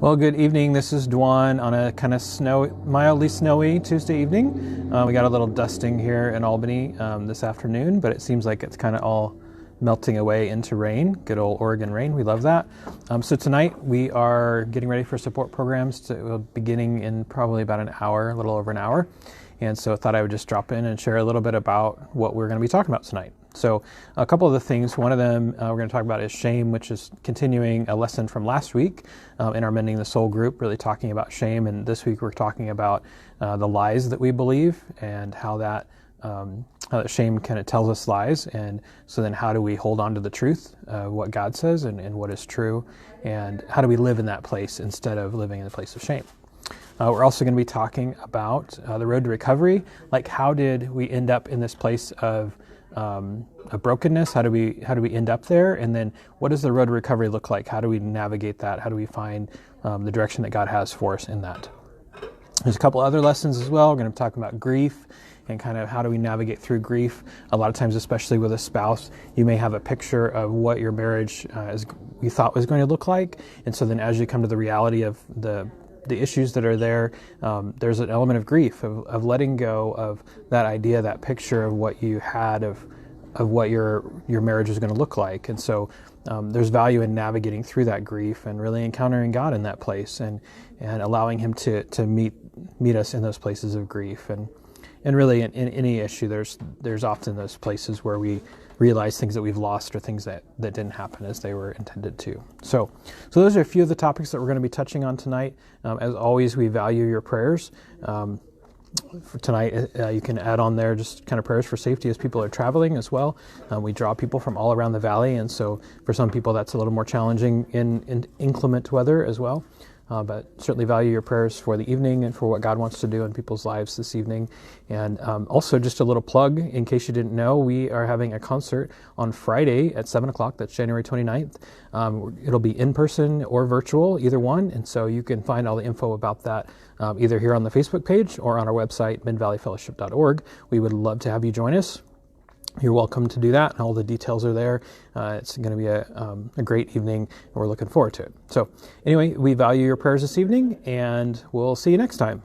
Well, good evening. This is Dwan on a kind of mildly snowy Tuesday evening. We got a little dusting here in Albany this afternoon, but it seems like it's kind of all melting away into rain. Good old Oregon rain. We love that. So tonight we are getting ready for support programs. We'll be beginning in probably about an hour, a little over an hour. And so I thought I would just drop in and share a little bit about what we're going to be talking about tonight. So a couple of the things, one of them we're going to talk about is shame, which is continuing a lesson from last week in our Mending the Soul group, really talking about shame. And this week we're talking about the lies that we believe and how that shame kind of tells us lies. And so then how do we hold on to the truth, what God says and what is true, and how do we live in that place instead of living in the place of shame. We're also going to be talking about the road to recovery, like how did we end up in this place of brokenness? How do we end up there? And then what does the road to recovery look like? How do we navigate that? How do we find the direction that God has for us in that? There's a couple other lessons as well. We're going to talk about grief and kind of how do we navigate through grief. A lot of times, especially with a spouse, you may have a picture of what your marriage you thought was going to look like. And so then as you come to the reality of the issues that are there, there's an element of grief, of letting go of that idea, that picture of what you had of what your marriage is going to look like. And so there's value in navigating through that grief and really encountering God in that place and allowing Him to meet us in those places of grief. And really in any issue, there's often those places where we realize things that we've lost or things that didn't happen as they were intended to. So those are a few of the topics that we're going to be touching on tonight. As always, we value your prayers. For tonight, you can add on there just kind of prayers for safety as people are traveling as well. We draw people from all around the valley, and so for some people that's a little more challenging in inclement weather as well. But certainly value your prayers for the evening and for what God wants to do in people's lives this evening. And also just a little plug, in case you didn't know, we are having a concert on Friday at 7 o'clock. That's January 29th. It'll be in person or virtual, either one. And so you can find all the info about that either here on the Facebook page or on our website, midvalleyfellowship.org. We would love to have you join us. You're welcome to do that, and all the details are there. It's going to be a great evening, and we're looking forward to it. So anyway, we value your prayers this evening, and we'll see you next time.